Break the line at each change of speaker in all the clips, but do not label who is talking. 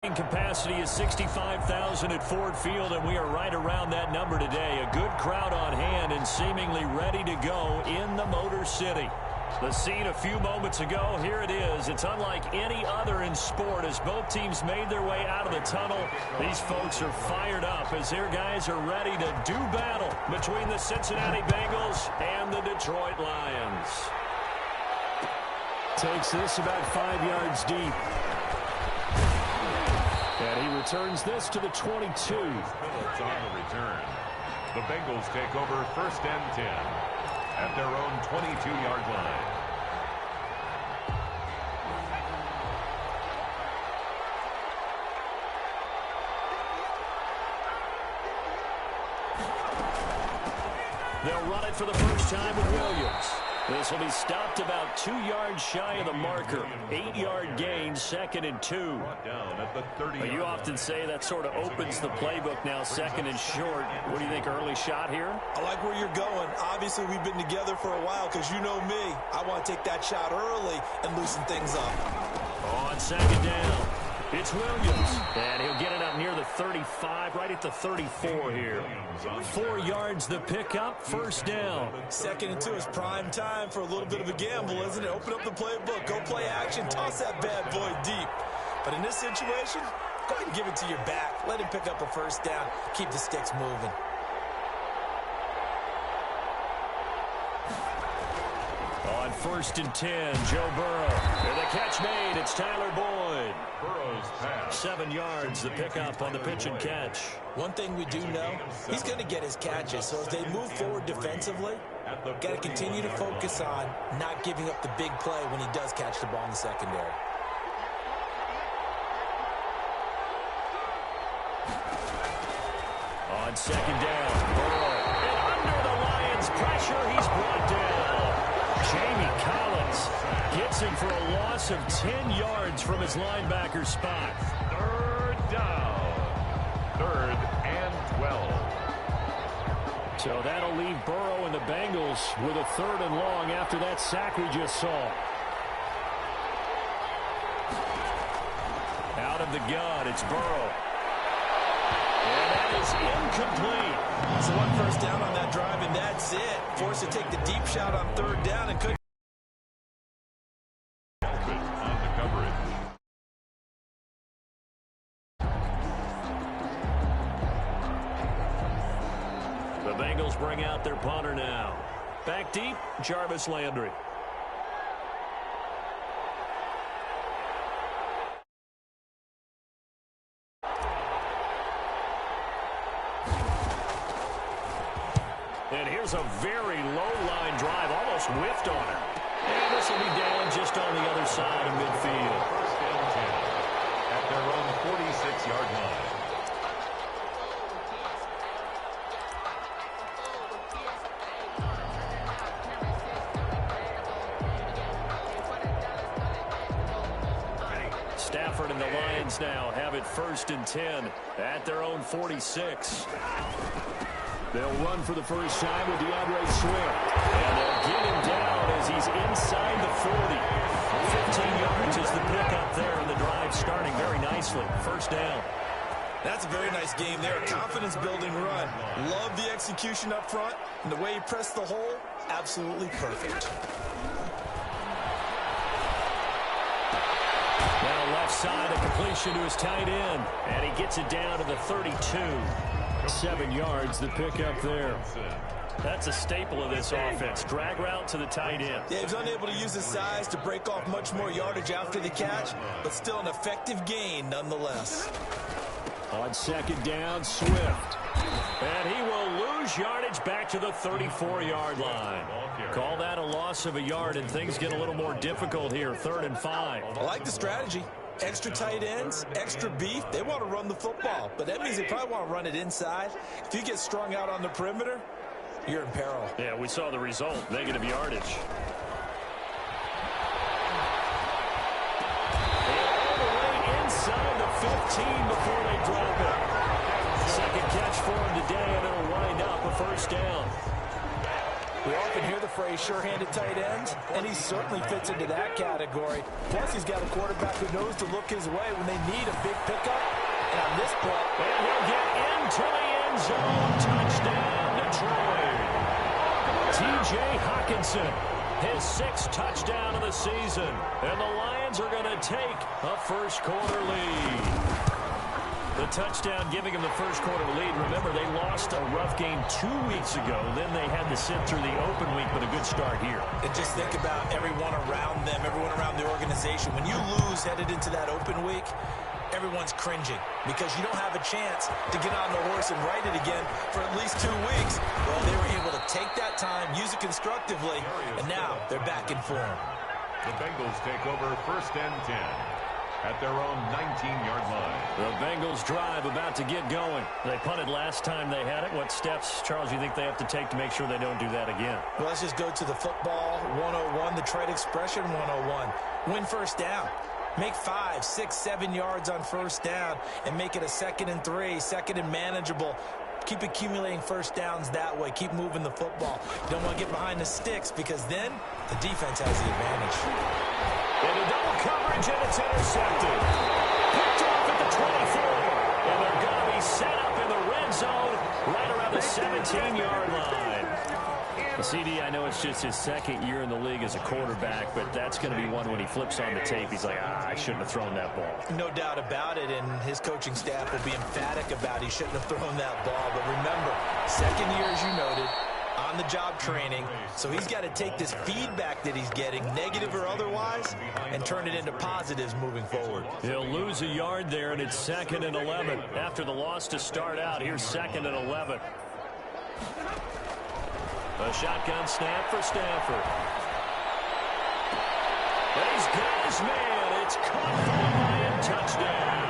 Capacity is 65,000 at Ford Field, and we are right around that number today. A good crowd on hand and seemingly ready to go in the Motor City. The scene a few moments ago, here it is. It's unlike any other in sport as both teams made their way out of the tunnel. These folks are fired up as their guys are ready to do battle between the Cincinnati Bengals and the Detroit Lions. Takes this about 5 yards deep. And he returns this to the 22.
It's on the return. The Bengals take over 1st and 10 at their own 22-yard line.
They'll run it for the first time with Williams. This will be stopped about 2 yards shy of the marker. 8-yard gain, 2nd and 2. You often say that sort of opens the playbook now, 2nd and short. What do you think, early shot here?
I like where you're going. Obviously, we've been together for a while because you know me. I want to take that shot early and loosen things up.
On 2nd down, it's Williams. And he'll get it up near the 35, right at the 34 here. 4 yards the pickup, 1st down.
2nd and 2 is prime time for a little bit of a gamble, isn't it? Open up the playbook, go play action, toss that bad boy deep. But in this situation, go ahead and give it to your back. Let him pick up a 1st down. Keep the sticks moving.
On 1st and 10, Joe Burrow. And the catch made. It's Tyler Boyd.
Burrow's pass.
7 yards, the pickup on the pitch and catch.
One thing we do know, he's going to get his catches. So as they move forward defensively, got to continue to focus on not giving up the big play when he does catch the ball in the secondary.
On 2nd down, Burrow. And under the Lions' pressure, he's brought down. Jamie Collins gets him for a loss of 10 yards from his linebacker spot.
3rd down. 3rd and 12.
So that'll leave Burrow and the Bengals with a 3rd and long after that sack we just saw. Out of the gun, it's Burrow. And that is incomplete.
So 1 1st down on that drive, and that's it. Forced to take the deep shot on 3rd down and couldn't.
On the coverage.
The Bengals bring out their punter now. Back deep, Jarvis Landry. And here's a very low-line drive, almost whiffed on him. And this will be down just on the other side of midfield.
1st and 10 at their own 46-yard line.
Stafford and the Lions now have it 1st and 10 at their own 46. They'll run for the first time with DeAndre Swift. And they'll get him down as he's inside the 40. 15 yards is the pickup there, and the drive starting very nicely. 1st down.
That's a very nice game there. A confidence-building run. Love the execution up front. And the way he pressed the hole, absolutely perfect.
Now left side, a completion to his tight end. And he gets it down to the 32. 7 yards, the pickup there. That's a staple of this offense. Drag route to the tight end.
Yeah, he was unable to use his size to break off much more yardage after the catch, but still an effective gain nonetheless.
On 2nd down, Swift. And he will lose yardage back to the 34-yard line. Call that a loss of a yard, and things get a little more difficult here. 3rd and 5.
I like the strategy. Extra tight ends, extra beef. They want to run the football, but that means they probably want to run it inside. If you get strung out on the perimeter, you're in peril.
Yeah, we saw the result, negative yardage. And all the way inside the 15 before they drop it. 2nd catch for him today, and it'll wind up a 1st down.
We often hear the phrase sure-handed tight ends, and he certainly fits into that category. Plus, he's got a quarterback who knows to look his way when they need a big pickup. And on this play,
and he'll get into the end zone. Touchdown, Detroit. T.J. Hockenson, his 6th touchdown of the season. And the Lions are going to take a first-quarter lead. The touchdown giving him the first-quarter lead. Remember, they lost a rough game 2 weeks ago. Then they had to sit through the open week, but a good start here.
And just think about everyone around them, everyone around the organization. When you lose headed into that open week, everyone's cringing because you don't have a chance to get on the horse and ride it again for at least 2 weeks. Well, they were able to take that time, use it constructively, and now they're back in form.
The Bengals take over 1st and 10 at their own 19-yard line.
The Bengals drive about to get going. They punted last time they had it. What steps, Charles, you think they have to take to make sure they don't do that again?
Well, let's just go to the football 101, the trade expression 101. Win first down. Make 5, 6, 7 yards on first down and make it a 2nd and 3, 2nd and manageable. Keep accumulating first downs that way. Keep moving the football. You don't want to get behind the sticks because then the defense has the advantage.
Into double coverage, and it's intercepted. Picked off at the 24. And they're going to be set up in the red zone right around the 17-yard line. CD, I know it's just his 2nd year in the league as a quarterback, but that's going to be one when he flips on the tape. He's like, I shouldn't have thrown that ball.
No doubt about it, and his coaching staff will be emphatic about he shouldn't have thrown that ball. But remember, 2nd year, as you noted, on-the-job training, so he's got to take this feedback that he's getting, negative or otherwise, and turn it into positives moving forward.
He'll lose a yard there, and it's 2nd and 11. After the loss to start out, here's 2nd and 11. A shotgun snap for Stafford. And he's got his man. It's caught for the Lion touchdown.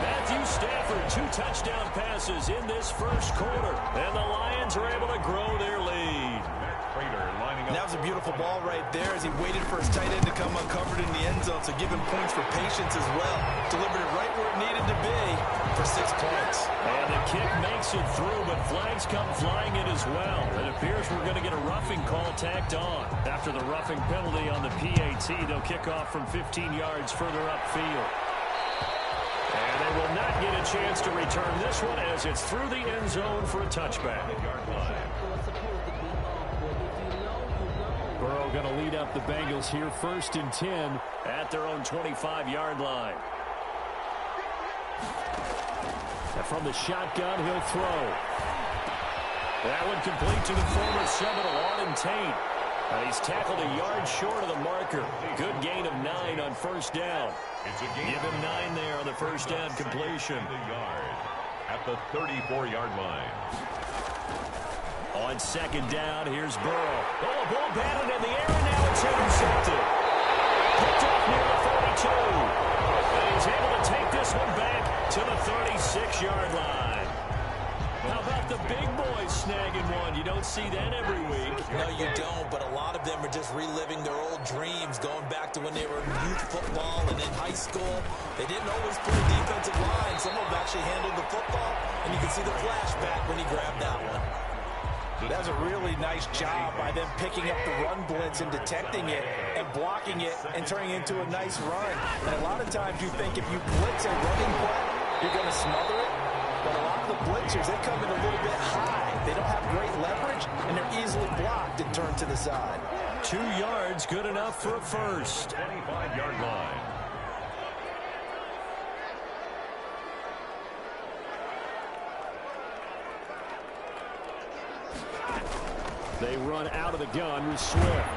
Matthew Stafford, 2 touchdown passes in this first quarter. And the Lions are able to grow their lead.
And that was a beautiful ball right there as he waited for his tight end to come uncovered in the end zone. So give him points for patience as well. Delivered it right where it needed to be for 6 points.
And the kick makes it through, but flags come flying in as well. It appears we're going to get a roughing call tacked on. After the roughing penalty on the PAT, they'll kick off from 15 yards further upfield. And they will not get a chance to return this one as it's through the end zone for a touchback. Burrow going to lead up the Bengals here 1st and 10 at their own 25-yard line. And from the shotgun, he'll throw. That one complete to the former Seminole, Auden Tate. He's tackled a yard short of the marker. Good gain of 9 on first down. Give him 9 there on the first down completion.
At the 34-yard line.
On 2nd down, here's Burrow. Oh, a ball batted in the air, and now it's intercepted. Picked off near the 42. And he's able to take this one back to the 36-yard line. How about the big boys snagging one? You don't see that every week.
No, you don't, but a lot of them are just reliving their old dreams, going back to when they were in youth football and in high school. They didn't always play defensive line. Some of them actually handled the football, and you can see the flashback when he grabbed that one. That's a really nice job by them picking up the run blitz and detecting it and blocking it and turning it into a nice run. And a lot of times you think if you blitz a running play, you're going to smother it. But a lot of the blitzers, they come in a little bit high. They don't have great leverage, and they're easily blocked and turned to the side.
2 yards, good enough for a first.
25-yard line.
They run out of the gun with Swift.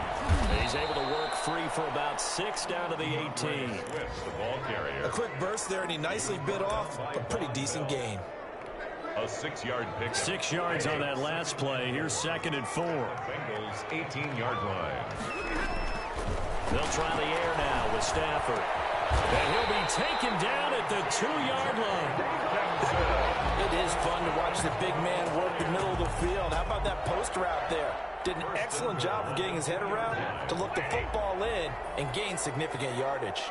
He's able to work free for about 6 down to the 18.
Swift, the ball carrier.
A quick burst there, and he nicely bit off a pretty decent gain.
A 6-yard pick.
6 yards on that last play. Here's 2nd and 4.
Bengals 18-yard line.
They'll try the air now with Stafford. And he'll be taken down at the 2-yard line.
It is fun to watch the big man work the middle of the field. How about that post route there? Did an excellent job of getting his head around to look the football in and gain significant yardage.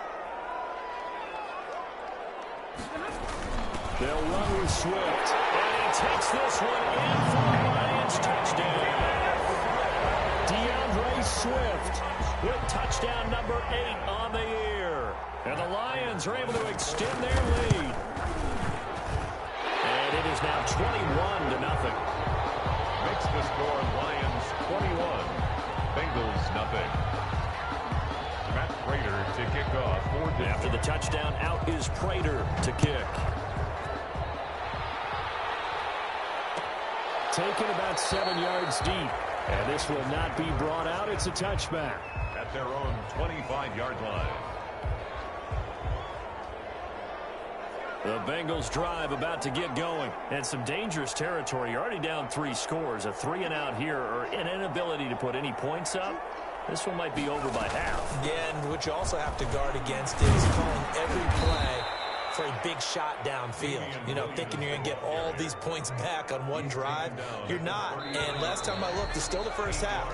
They'll run with Swift. And he takes this one in for a Lions touchdown. Swift with touchdown number 8 on the year. And the Lions are able to extend their lead. And it is now 21-0.
Makes the score Lions 21, Bengals nothing. Matt Prater to kick off.
After the touchdown, out is Prater to kick. Taken about 7 yards deep. And this will not be brought out. It's a touchback.
At their own 25-yard line.
The Bengals drive about to get going. And some dangerous territory. You're already down 3 scores. A 3-and-out here or an inability to put any points up. This one might be over by half.
Yeah, and what you also have to guard against is calling every play for a big shot downfield. You know, thinking you're going to get all these points back on one drive. You're not. And last time I looked, it's still the first half.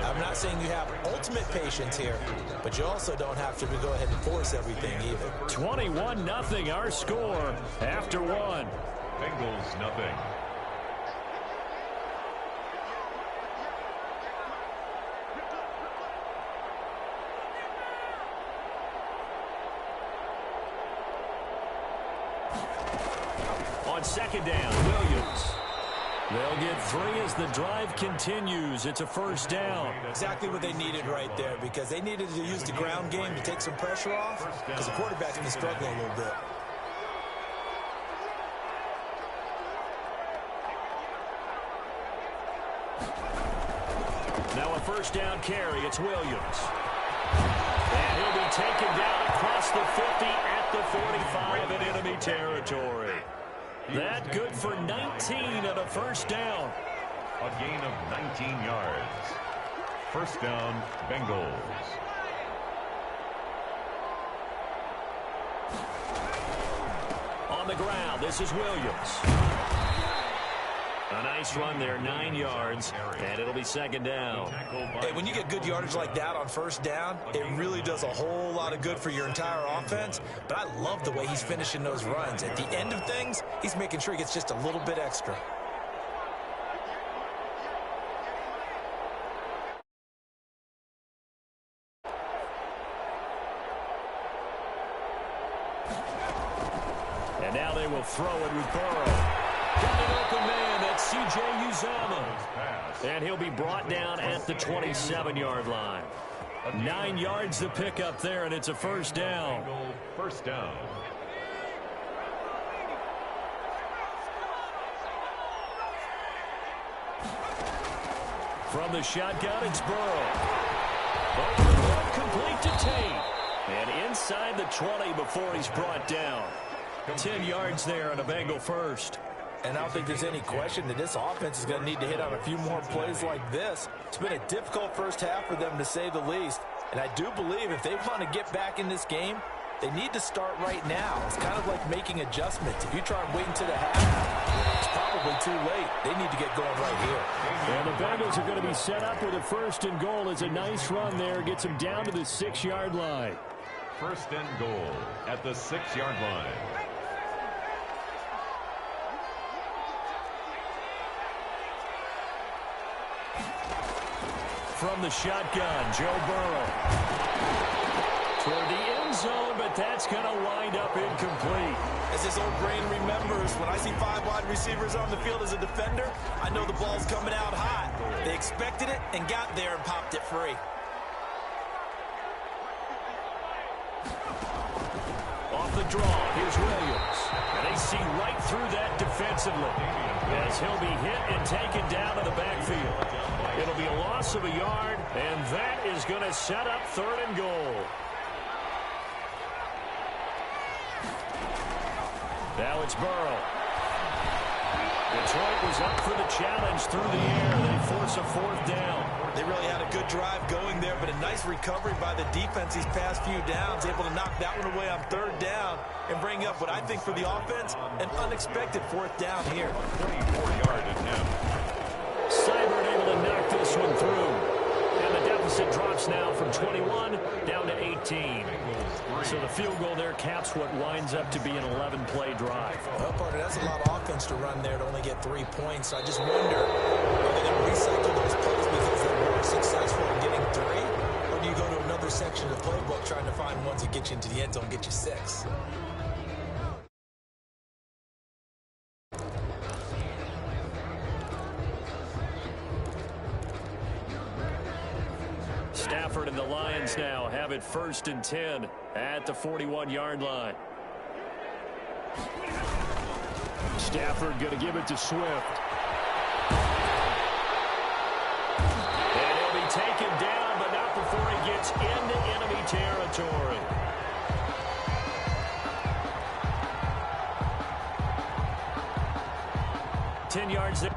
I'm not saying you have ultimate patience here, but you also don't have to go ahead and force everything either.
21-0 our score after 1.
Bengals nothing.
Second down, Williams. They'll get 3 as the drive continues. It's a first down.
Exactly what they needed right there, because they needed to use the ground game to take some pressure off, because the quarterback's been struggling a little bit.
Now a first down carry. It's Williams. And he'll be taken down across the 50 at the 45 in enemy territory. That good for 19 and a first down.
A gain of 19 yards. First down, Bengals.
On the ground, this is Williams. A nice run there, 9 yards, and it'll be second down.
Hey, when you get good yardage like that on first down, it really does a whole lot of good for your entire offense. But I love the way he's finishing those runs. At the end of things, he's making sure he gets just a little bit extra.
And now they will throw it with Burrow. Got an open man. That's C.J. Uzomah. And he'll be brought down at the 27-yard line. 9 yards to pick up there, and it's a first down.
First down.
From the shotgun, it's Burrow. Overthrow complete to Tate. And inside the 20 before he's brought down. 10 yards there on a Bengal first.
And I don't think there's any question that this offense is going to need to hit on a few more plays like this. It's been a difficult first half for them, to say the least. And I do believe if they want to get back in this game, they need to start right now. It's kind of like making adjustments. If you try and wait until the half, it's probably too late. They need to get going right here.
And the Bengals are going to be set up with a first and goal. It's a nice run there. Gets them down to the 6-yard line.
First and goal at the 6-yard line.
From the shotgun, Joe Burrow. Toward the end zone, but that's going to wind up incomplete.
As his old brain remembers, when I see 5 wide receivers on the field as a defender, I know the ball's coming out hot. They expected it and got there and popped it free.
Off the draw, here's Williams. And they see right through that defensively, as he'll be hit and taken down to the backfield. It'll be a loss of a yard, and that is going to set up third and goal. Now it's Burrow. Detroit was up for the challenge through the air. They force a fourth down.
They really had a good drive going there, but a nice recovery by the defense these past few downs, able to knock that one away on third down and bring up what I think for the offense, an unexpected fourth down here.
24-yard attempt.
Seibert able to knock this one through. And the deficit drops now from 21 down to 18. So the field goal there caps what winds up to be an 11-play drive.
Well, partner, that's a lot of offense to run there to only get 3 points. So I just wonder, are they going to recycle those plays because they were successful? section of the playbook trying to find ones that get you into the end zone and get you 6.
Stafford and the Lions now have it 1st and 10 at the 41-yard line. Stafford going to give it to Swift. And he'll be taken down, but not before he gets into enemy territory. Ten yards there.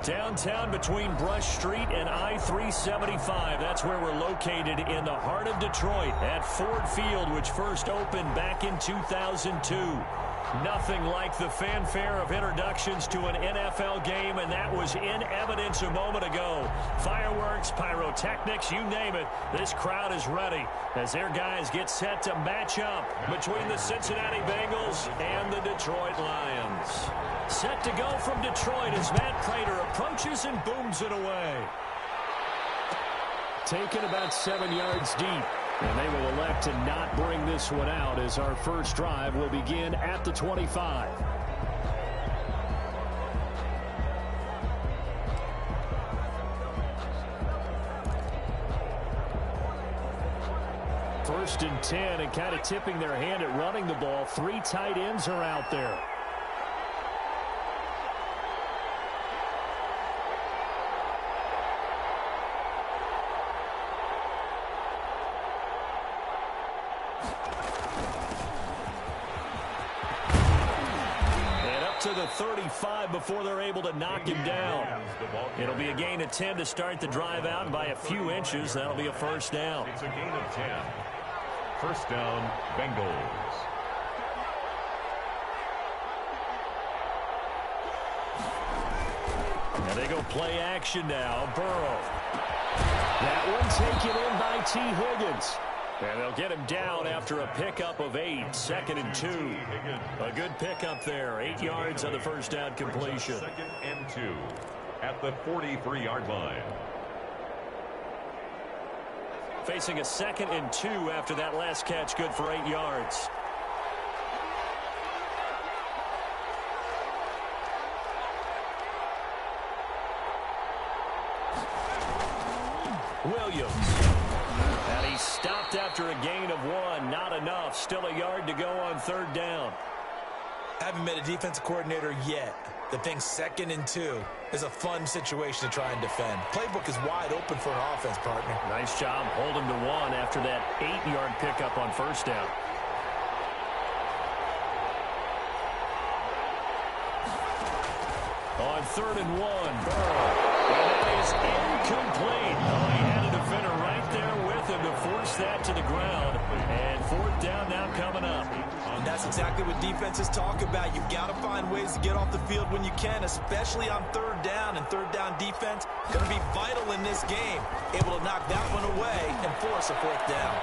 Downtown between Brush Street and I-375. That's where we're located in the heart of Detroit at Ford Field, which first opened back in 2002. Nothing like the fanfare of introductions to an NFL game, and that was in evidence a moment ago. Fireworks, pyrotechnics, you name it. This crowd is ready as their guys get set to match up between the Cincinnati Bengals and the Detroit Lions. Set to go from Detroit as Matt Prater approaches and booms it away. taken about 7 yards deep. And they will elect to not bring this one out as our first drive will begin at the 25. First and 10, and kind of tipping their hand at running the ball. 3 tight ends are out there. To the 35 before they're able to knock him down. It'll be a gain of 10 to start the drive out, and by a few inches, that'll be a first down.
It's a gain of 10. First down, Bengals.
And they go play action now. Burrow. That one taken in by T. Higgins. And they'll get him down after a pickup of 8. Second and 2. A good pickup there. 8 yards on the first down completion.
Second and 2 at the 43-yard line.
Facing a second and 2 after that last catch. Good for 8 yards. Williams. And he stopped after a gain of 1. Not enough. Still a yard to go on third down.
I haven't met a defensive coordinator yet that thinks second and 2 is a fun situation to try and defend. Playbook is wide open for an offense, partner.
Nice job holding to 1 after that 8-yard pickup on first down. On third and 1, Burrow. And that is incomplete. Oh, he had a defender right there with him to force that to the ground. And fourth down now coming up.
And that's exactly what defenses talk about. You've got to find ways to get off the field when you can, especially on third down. And third down defense going to be vital in this game. Able to knock that one away and force a fourth down.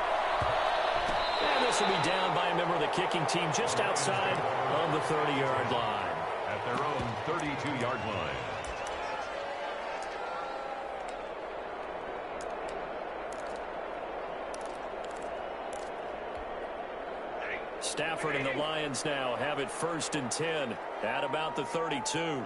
And this will be down by a member of the kicking team just outside of the 30-yard line.
At their own 32-yard line.
Stafford and the Lions now have it first and 10 at about the 32.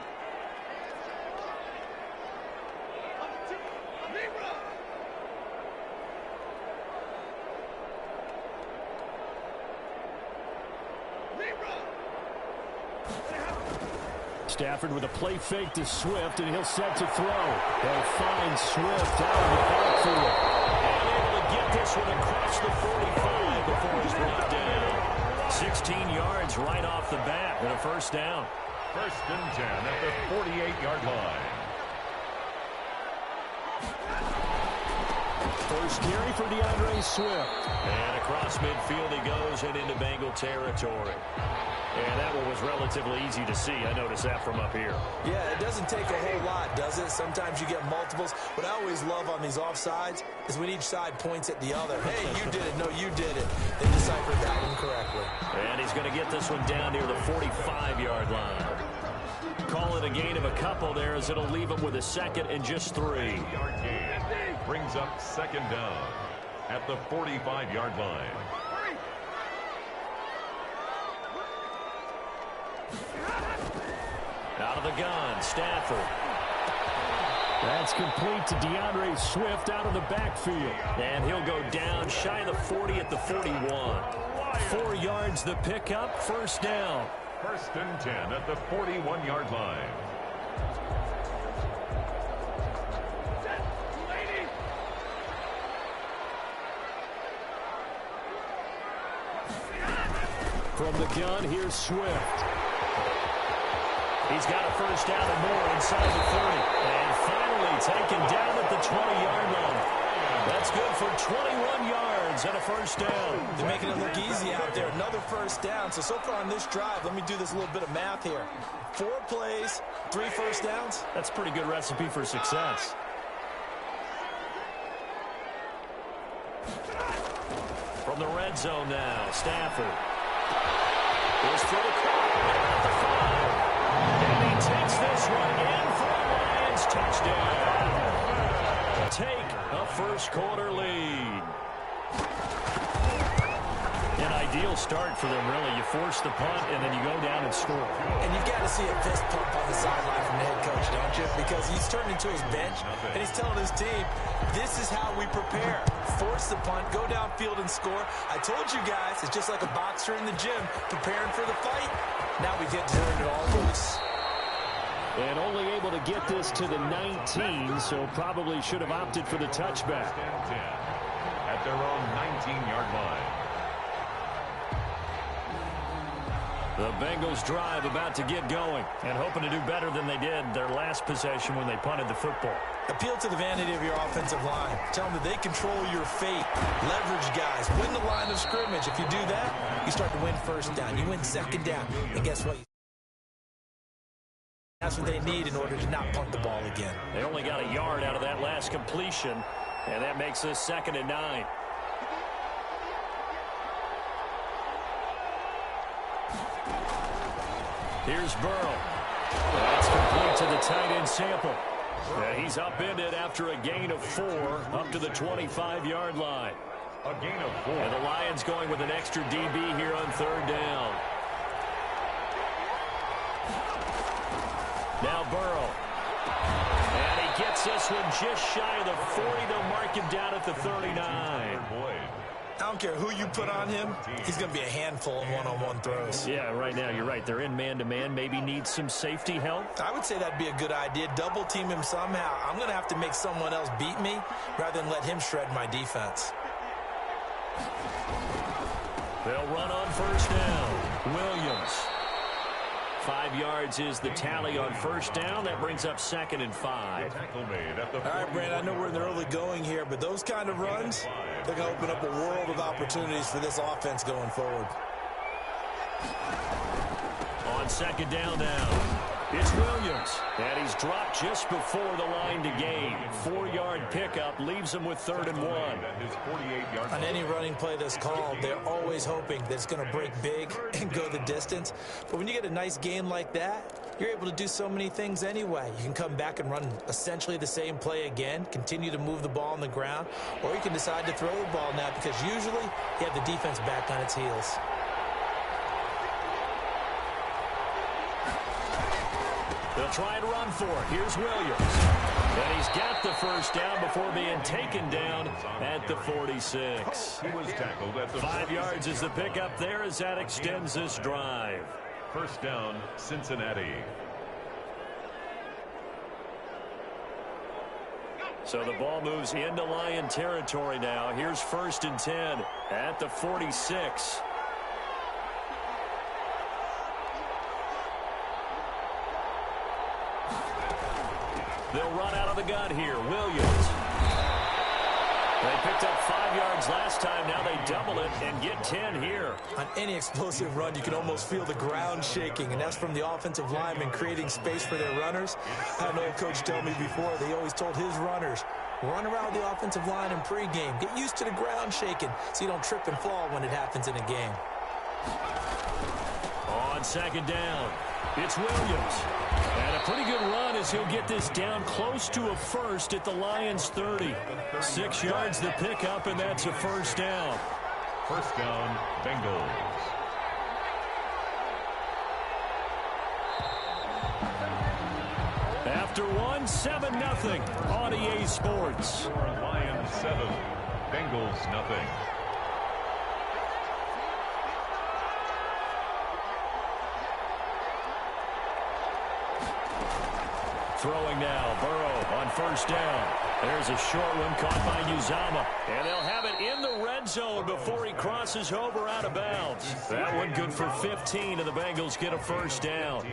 Stafford with a play fake to Swift, and he'll set to throw. They'll find Swift out of the backfield. And able to get this one across the 45 before he's brought down. 16 yards right off the bat and a first down.
First and 10 at the 48-yard line.
First carry for DeAndre Swift. And across midfield he goes and into Bengal territory. And that one was relatively easy to see. I noticed that from up here.
Yeah, it doesn't take a whole lot, does it? Sometimes you get multiples. What I always love on these offsides is when each side points at the other. Hey, you did it. No, you did it. They deciphered that one correctly.
And he's going to get this one down near the 45-yard line. Call it a gain of a couple there as it'll leave him with a second and just 3.
3-yard gain brings up second down at the 45-yard line.
Out of the gun, Stafford. That's complete to DeAndre Swift out of the backfield. And he'll go down shy of the 40 at the 41. 4 yards the pickup, first down.
First and 10 at the 41-yard line.
From the gun, here's Swift. He's got a first down and more inside the 30. And finally taken down at the 20-yard line. That's good for 21 yards and a first down.
They're making it look easy out there. Another first down. So far on this drive, let me do this little bit of math here. 4 plays, 3 first downs.
That's a pretty good recipe for success. From the red zone now, Stafford. Goes for the at the 5. And he takes this one in for a Lions touchdown. take a first-quarter lead. An ideal start for them, really. You force the punt, and then you go down and score.
And you've got to see a fist pump on the sideline from the head coach, don't you? Because he's turned into his bench, and he's telling his team, this is how we prepare. Force the punt, go downfield and score. I told you guys, it's just like a boxer in the gym preparing for the fight. Now we get to turn it all loose.
And only able to get this to the 19, so probably should have opted for the touchback.
At their own 19-yard line.
The Bengals drive about to get going and hoping to do better than they did their last possession when they punted the football.
Appeal to the vanity of your offensive line. Tell them that they control your fate. Leverage guys. Win the line of scrimmage. If you do that, you start to win first down. You win second down. And guess what? That's what they need in order to not punt the ball again.
They only got a yard out of that last completion, and that makes this 2nd and 9. Here's Burrow. That's complete to the tight end Sample. And he's upended after a gain of 4 up to the 25-yard line.
A gain of 4.
And the Lions going with an extra DB here on 3rd down. Now Burrow. And he gets this one just shy of the 40. They'll mark him down at the 39.
I don't care who you put on him, he's going to be a handful in one-on-one throws.
Yeah, right now you're right. They're in man-to-man. Maybe needs some safety help.
I would say that'd be a good idea. Double team him somehow. I'm going to have to make someone else beat me rather than let him shred my defense.
They'll run on 1st down. Williams. 5 yards is the tally on 1st down. That brings up 2nd and 5.
All right, Brand, I know we're in the early going here, but those kind of runs, they're going to open up a world of opportunities for this offense going forward.
On 2nd down now, it's Williams. And he's dropped just before the line to gain. 4-yard pickup leaves him with 3rd and 1.
On any running play that's called, they're always hoping that it's going to break big and go the distance. But when you get a nice gain like that, you're able to do so many things anyway. You can come back and run essentially the same play again, continue to move the ball on the ground, or you can decide to throw the ball now because usually you have the defense back on its heels.
They'll try and run for it. Here's Williams. And he's got the 1st down before being taken down at the 46.
He was tackled at the
5 yards is the pickup there as that extends this drive.
1st down, Cincinnati.
So the ball moves into Lion territory now. Here's 1st and 10 at the 46. They'll run out of the gun here. Williams. They picked up 5 yards last time. Now they double it and get 10 here.
On any explosive run, you can almost feel the ground shaking, and that's from the offensive linemen creating space for their runners. I had an old coach tell me before, they always told his runners, run around the offensive line in pregame. Get used to the ground shaking so you don't trip and fall when it happens in a game.
On 2nd down, it's Williams. And a pretty good run as he'll get this down close to a 1st at the Lions' 30. 6 yards the pickup, and that's a 1st down.
1st down, Bengals.
After one, 7-0 on EA Sports.
Lions 7, Bengals nothing.
Throwing now, Burrow on 1st down. There's a short one caught by Uzama. And they'll have it in the red zone before he crosses over out of bounds. That one good for 15, and the Bengals get a 1st down.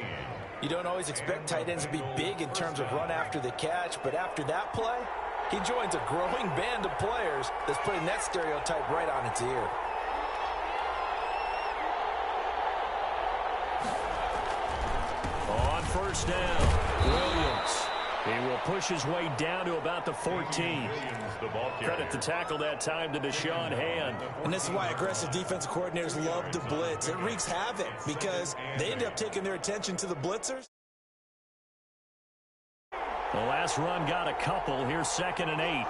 You don't always expect tight ends to be big in terms of run after the catch, but after that play, he joins a growing band of players that's putting that stereotype right on its ear.
On 1st down, Williams. He will push his way down to about the 14. Credit the tackle that time to Deshaun Hand.
And this is why aggressive defensive coordinators love to blitz. It wreaks havoc because they end up taking their attention to the blitzers.
The last run got a couple. Here's 2nd and 8.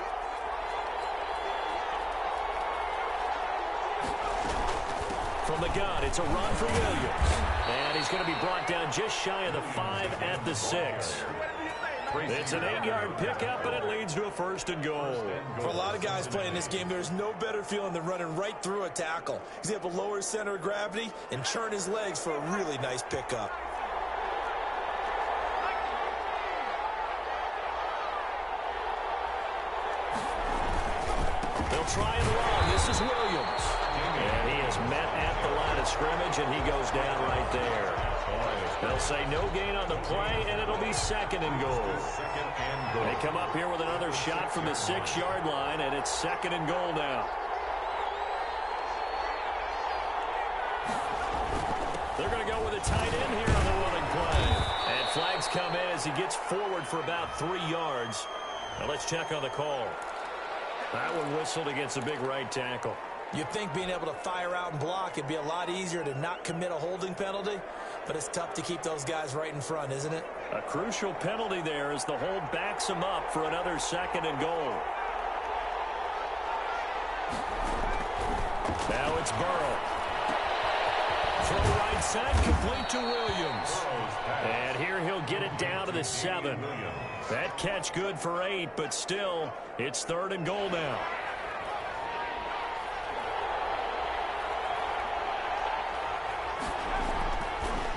From the gun, it's a run for Williams. And he's going to be brought down just shy of the 5 at the 6. It's an 8-yard pickup, and it leads to a 1st and goal.
For a lot of guys playing this game, there's no better feeling than running right through a tackle. He's able to lower his center of gravity and churn his legs for a really nice pickup.
They'll try and run. This is Williams. And he is met at the line of scrimmage, and he goes down right there. They'll say no gain on the play, and it'll be 2nd and goal. They come up here with another shot from the 6-yard line, and it's 2nd and goal now. They're going to go with a tight end here on the running play. And flags come in as he gets forward for about 3 yards. Now let's check on the call. That one whistled against a big right tackle.
You'd think being able to fire out and block, it'd be a lot easier to not commit a holding penalty, but it's tough to keep those guys right in front, isn't it?
A crucial penalty there as the hold backs him up for another 2nd and goal. Now it's Burrow. Throw right side, complete to Williams. And here he'll get it down to the 7. That catch good for 8, but still, it's 3rd and goal now.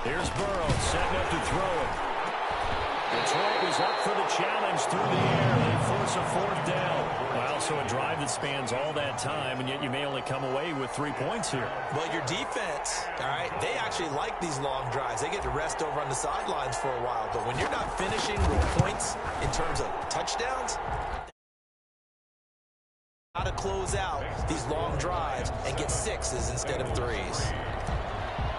Here's Burrow setting up to throw it. Detroit was up for the challenge through the air. They force a 4th down. Well, so a drive that spans all that time, and yet you may only come away with 3 points here.
Well, your defense, all right, they actually like these long drives. They get to rest over on the sidelines for a while. But when you're not finishing with points in terms of touchdowns, how to close out these long drives and get 6s instead of 3s.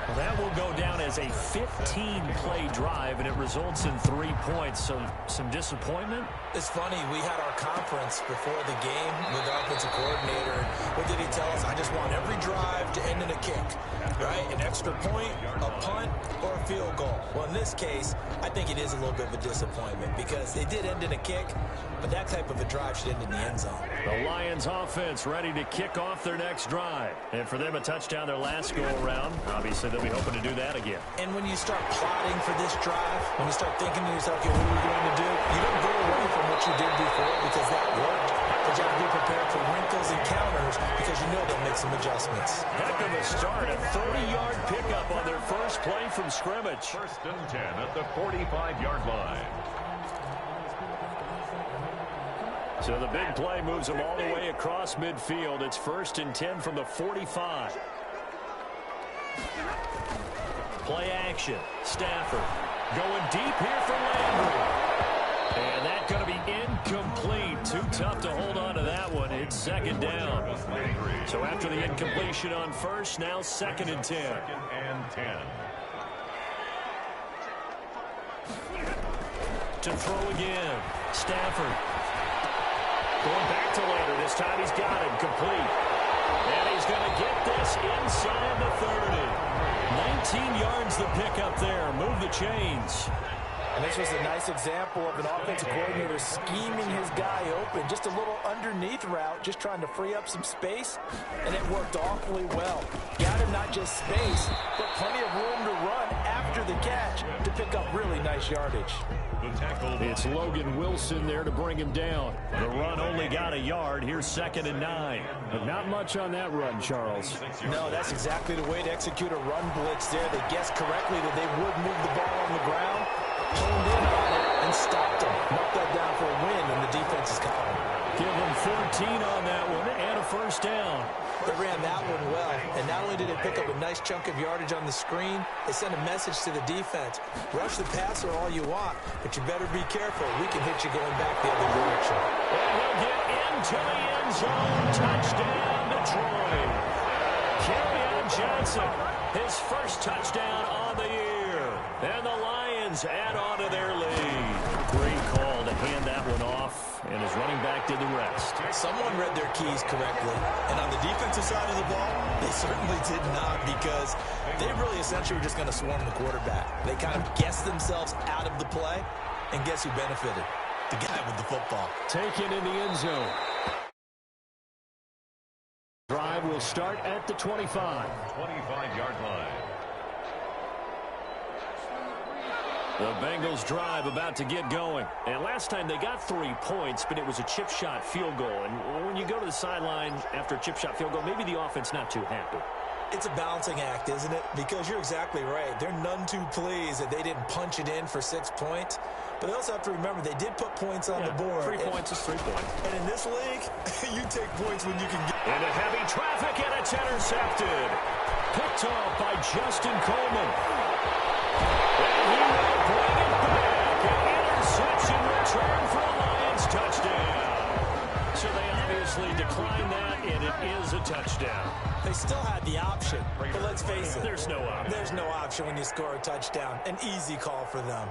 Well, that will go down as a 15-play drive, and it results in 3 points. So some disappointment?
It's funny. We had our conference before the game with the offensive coordinator. And what did he tell us? I just want every drive to end in a kick, right? An extra point, a punt, or a field goal. Well, in this case, I think it is a little bit of a disappointment because it did end in a kick, but that type of a drive should end in the end zone.
The Lions offense ready to kick off their next drive. And for them, a touchdown their last go-around. Obviously, they'll be hoping to do that again.
And when you start plotting for this drive, when you start thinking to yourself, okay, what are we going to do? You don't go away from what you did before because that worked. But you have to be prepared for wrinkles and counters because you know they'll make some adjustments.
Heck of a start. A 30-yard pickup on their first play from scrimmage.
1st and 10 at the 45-yard line.
So the big play moves them all the way across midfield. It's 1st and 10 from the 45. Play action. Stafford going deep here for Landry. And that's going to be incomplete. Too tough to hold on to that one. It's 2nd down. So after the incompletion on 1st, now 2nd and 10.
2nd and 10.
To throw again. Stafford. Going back to Landry. This time he's got him complete. And he's going to get this inside the 30. 19 yards the pickup there. Move the chains.
And this was a nice example of an offensive coordinator scheming his guy open. Just a little underneath route, just trying to free up some space, and it worked awfully well. Got him not just space, but plenty of room to run after the catch to pick up really nice yardage.
It's Logan Wilson there to bring him down. The run only got a yard. Here's 2nd and 9. But not much on that run, Charles.
No, that's exactly the way to execute a run blitz there. They guessed correctly that they would move the ball on the ground, honed in on it, and stopped them. Knocked that down for a win in the defense's column.
Give them 14 on that one and a 1st down.
They ran that one well, and not only did they pick up a nice chunk of yardage on the screen, they sent a message to the defense. Rush the passer all you want, but you better be careful. We can hit you going back the other direction.
And he'll get into the end zone. Touchdown, Detroit. Kerryon Johnson, his first touchdown on the year. And the Lions add on to their lead. Great call to hand that one off, and his running back did the rest.
Someone read their keys correctly, and on the defensive side of the ball, they certainly did not, because they really essentially were just going to swarm the quarterback. They kind of guessed themselves out of the play, and guess who benefited? the guy with the football.
Taken in the end zone. Drive will start at the 25.
25-yard line.
The Bengals drive about to get going. And last time they got 3 points, but it was a chip shot field goal. And when you go to the sideline after a chip shot field goal, maybe the offense not too happy.
It's a balancing act, isn't it? Because you're exactly right. They're none too pleased that they didn't punch it in for 6 points. But they also have to remember they did put points on the board.
3 points is 3 points.
And in this league, you take points when you can get.
Into heavy traffic, and it's intercepted. Picked off by Justin Coleman. And he will bring it back. An interception return for a Lions touchdown. So they obviously declined that, and it is a touchdown.
They still had the option, but let's face it.
There's no option.
There's no option when you score a touchdown. An easy call for them.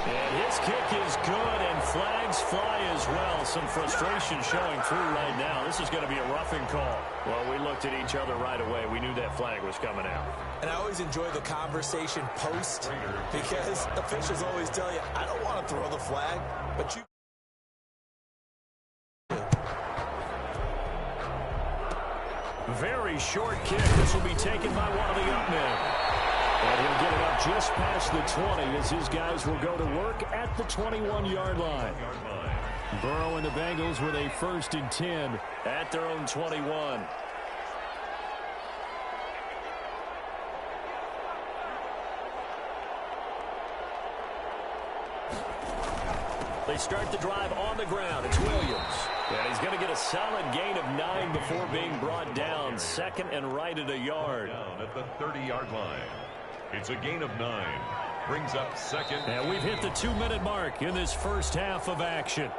And his kick is good, and flags fly as well. Some frustration showing through right now. This is going to be a roughing call. Well, we looked at each other right away. We knew that flag was coming out.
And I always enjoy the conversation post because officials always tell you, I don't want to throw the flag, but you.
Very short kick. This will be taken by one of the up men. And he'll get it up just past the 20 as his guys will go to work at the 21-yard line. Burrow and the Bengals with a 1st and 10 at their own 21. They start the drive on the ground. It's Williams. And he's going to get a solid gain of 9 before being brought down. 2nd and right at a yard.
Down at the 30-yard line. It's a gain of 9. Brings up 2nd.
And we've hit the 2-minute mark in this first half of action.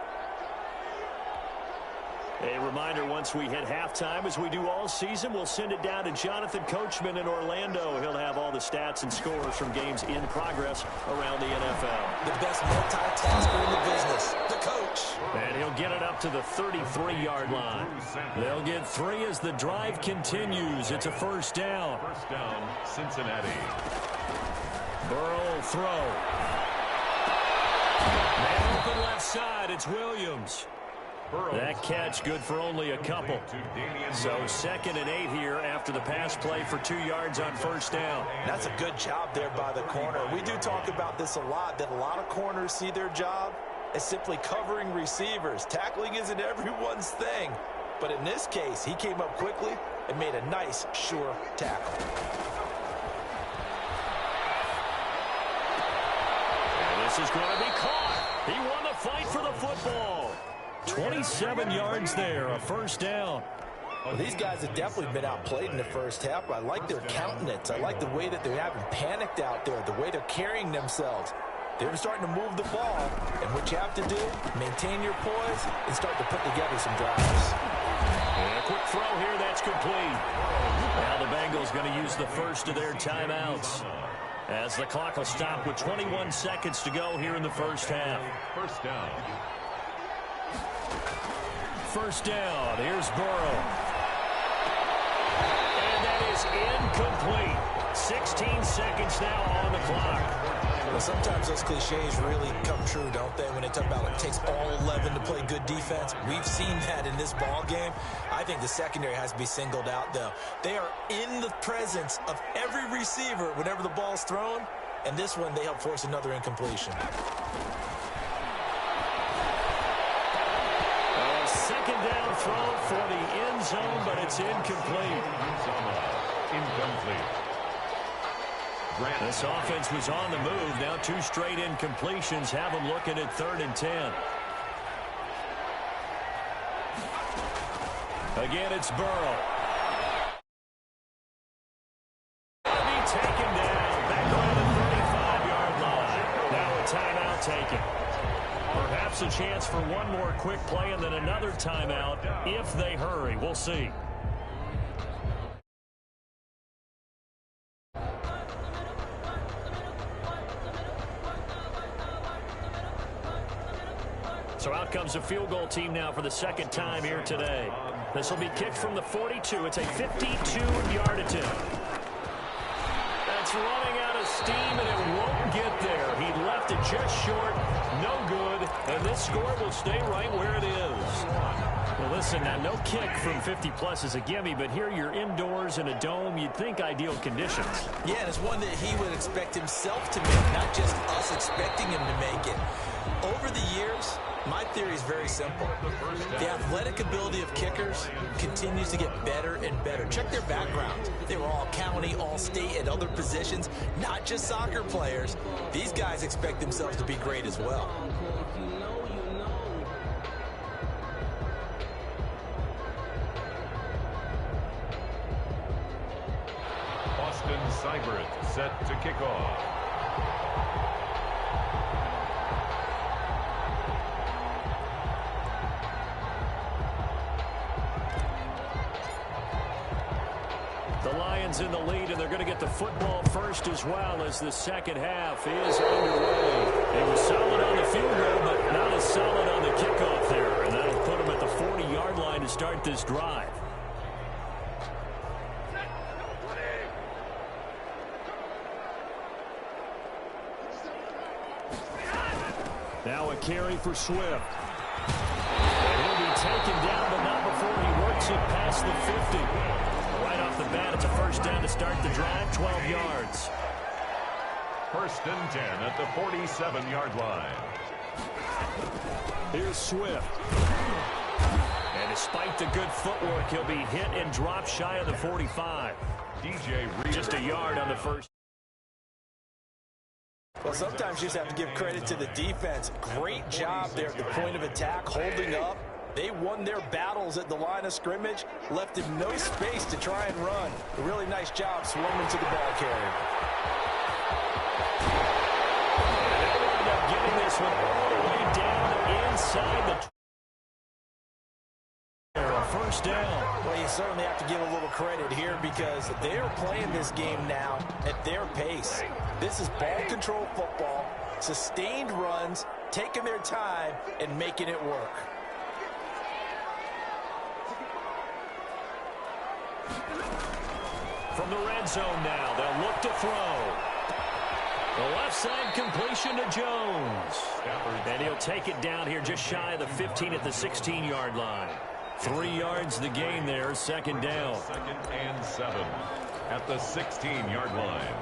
A reminder, once we hit halftime, as we do all season, we'll send it down to Jonathan Coachman in Orlando. He'll have all the stats and scores from games in progress around the NFL.
The best multitasker in the business, the coach.
And he'll get it up to the 33-yard line. They'll get 3 as the drive continues. It's a 1st down.
1st down, Cincinnati.
Burrow throw. Man open left side. It's Williams. That catch good for only a couple. So 2nd and 8 here after the pass play for 2 yards on 1st down.
That's a good job there by the corner. We do talk about this a lot, that a lot of corners see their job as simply covering receivers. Tackling isn't everyone's thing. But in this case, he came up quickly and made a nice, sure tackle.
And this is going to be caught. He won the fight for the football. 27 yards there, a 1st down.
Well, these guys have definitely been outplayed in the first half, but I like their countenance. I like the way that they haven't panicked out there, the way they're carrying themselves. They're starting to move the ball, and what you have to do, maintain your poise and start to put together some drives.
And a quick throw here, that's complete. Now the Bengals going to use the first of their timeouts as the clock will stop with 21 seconds to go here in the first half.
1st down.
1st down. Here's Burrow. And that is incomplete. 16 seconds now on the clock.
Well, sometimes those cliches really come true, don't they? When they talk about it takes all 11 to play good defense. We've seen that in this ball game. I think the secondary has to be singled out, though. They are in the presence of every receiver whenever the ball's thrown. And this one, they help force another incompletion.
2nd down throw for the end zone, but it's incomplete.
Incomplete.
This offense was on the move. Now 2 straight incompletions have them looking at 3rd and 10. Again, it's Burrow. Be taken down back on the 35-yard line. Now a timeout taken. Perhaps a chance for one more quick play and then another timeout if they hurry. We'll see. So out comes a field goal team now for the 2nd time here today. This will be kicked from the 42. It's a 52-yard attempt. That's It's running out of steam, and it won't get there. He left it just short. No good. And this score will stay right where it is. Well, listen, now no kick from 50-plus is a gimme, but here you're indoors in a dome. You'd think ideal conditions.
Yeah, and it's one that he would expect himself to make, not just us expecting him to make it. Over the years, my theory is very simple. The athletic ability of kickers continues to get better and better. Check their background. They were all county, all state, at other positions, not just soccer players. These guys expect themselves to be great as well.
Seibert set to kick off.
The Lions in the lead, and they're going to get the football first as well as the second half is underway. They were solid on the field goal, but not as solid on the kickoff there, and that'll put them at the 40-yard line to start this drive. Now a carry for Swift. And he'll be taken down, but not before he works it past the 50. Right off the bat, it's a first down to start the drive, 12 yards.
First and 10 at the 47-yard line.
Here's Swift. And despite the good footwork, he'll be hit and dropped shy of the 45.
DJ Reader.
Just a yard on the first.
Well, sometimes you just have to give credit to the defense. Great job there at the point of attack, holding up. They won their battles at the line of scrimmage, left him no space to try and run. A really nice job swarming to the ball carrier.
And they wind up getting this one all the way down inside the first down.
Well, you certainly have to give a little credit here because they're playing this game now at their pace. This is ball control football, sustained runs, taking their time and making it work.
From the red zone now, they'll look to throw. The left side completion to Jones. And he'll take it down here just shy of the 15 at the 16-yard line. 3 yards the gain there, second down.
Second and 7 at the 16-yard line.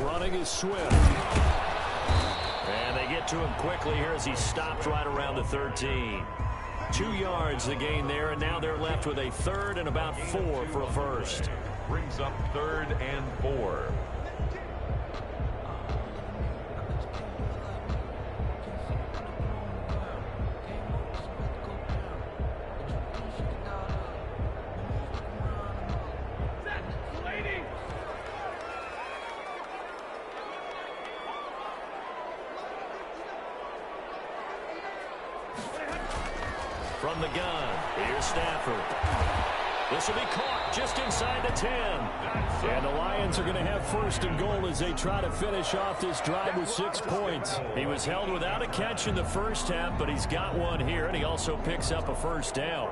Running is Swift. And they get to him quickly here as he stopped right around the 13. 2 yards the gain there, and now they're left with a third and about 4 for a first.
Brings up third and 4.
From the gun, here's Stafford. This will be caught just inside the 10. And the Lions are going to have first and goal as they try to finish off this drive with 6 points. He was held without a catch in the first half, but he's got one here, and he also picks up a first down.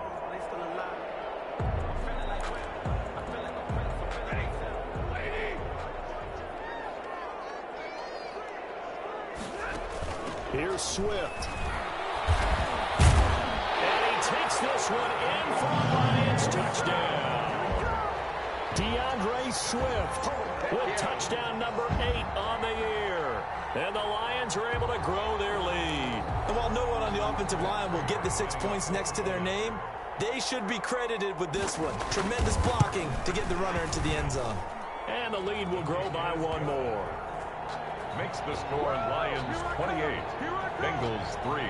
Here's Swift. Takes this one in for a Lions touchdown. DeAndre Swift with touchdown number 8 on the year. And the Lions are able to grow their lead.
And while no one on the offensive line will get the 6 points next to their name, they should be credited with this one. Tremendous blocking to get the runner into the end zone.
And the lead will grow by 1 more.
Makes the score Lions 28, Bengals 3.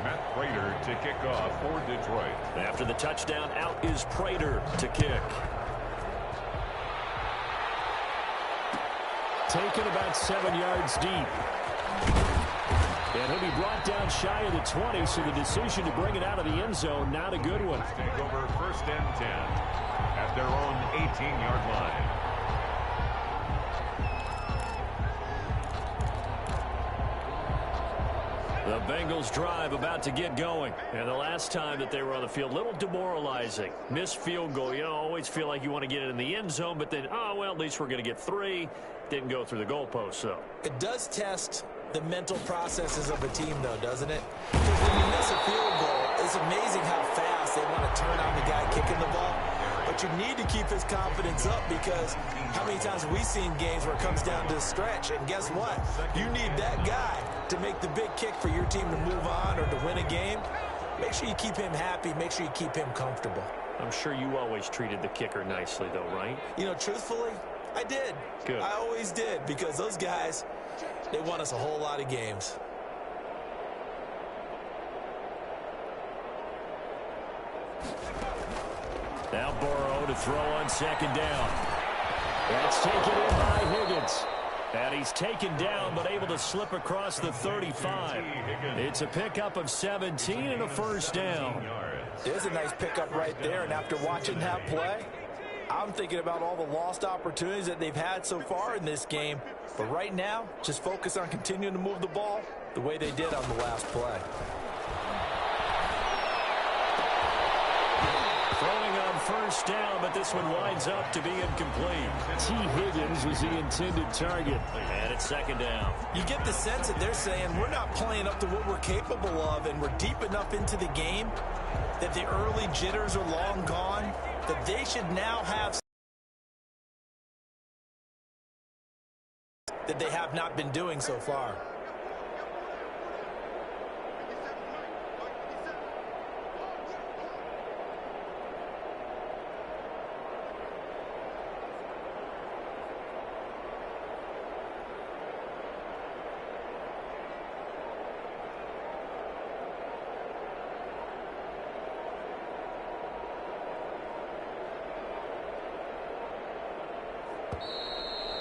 Matt Prater to kick off for Detroit.
After the touchdown, out is Prater to kick. Taken about 7 yards deep. And he'll be brought down shy of the 20, so the decision to bring it out of the end zone, not a good one.
Take over first and 10 at their own 18-yard line.
The Bengals drive about to get going. And the last time that they were on the field, a little demoralizing. Missed field goal. You always feel like you want to get it in the end zone, but then, oh, well, at least we're going to get 3. Didn't go through the goalpost, so.
It does test the mental processes of a team, though, doesn't it? Because when you miss a field goal, it's amazing how fast they want to turn on the guy kicking the ball. But you need to keep his confidence up, because how many times have we seen games where it comes down to a stretch? And guess what? You need that guy to make the big kick for your team to move on or to win a game. Make sure you keep him happy. Make sure you keep him comfortable.
I'm sure you always treated the kicker nicely, though, right?
You know, truthfully, I did.
Good.
I always did, because those guys, they won us a whole lot of games.
Now Burrow to throw on second down. That's taken in by Higgins. And he's taken down, but able to slip across the 35. It's a pickup of 17 and a first down.
There's a nice pickup right there, and after watching that play, I'm thinking about all the lost opportunities that they've had so far in this game. But right now, just focus on continuing to move the ball the way they did on the last play.
Throwing on first down, but this one winds up to be incomplete. T. Higgins was the intended target. And it's second down.
You get the sense that they're saying we're not playing up to what we're capable of, and we're deep enough into the game that the early jitters are long gone, that they should now have that they have not been doing so far.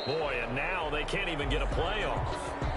Boy, and now they can't even get a play off.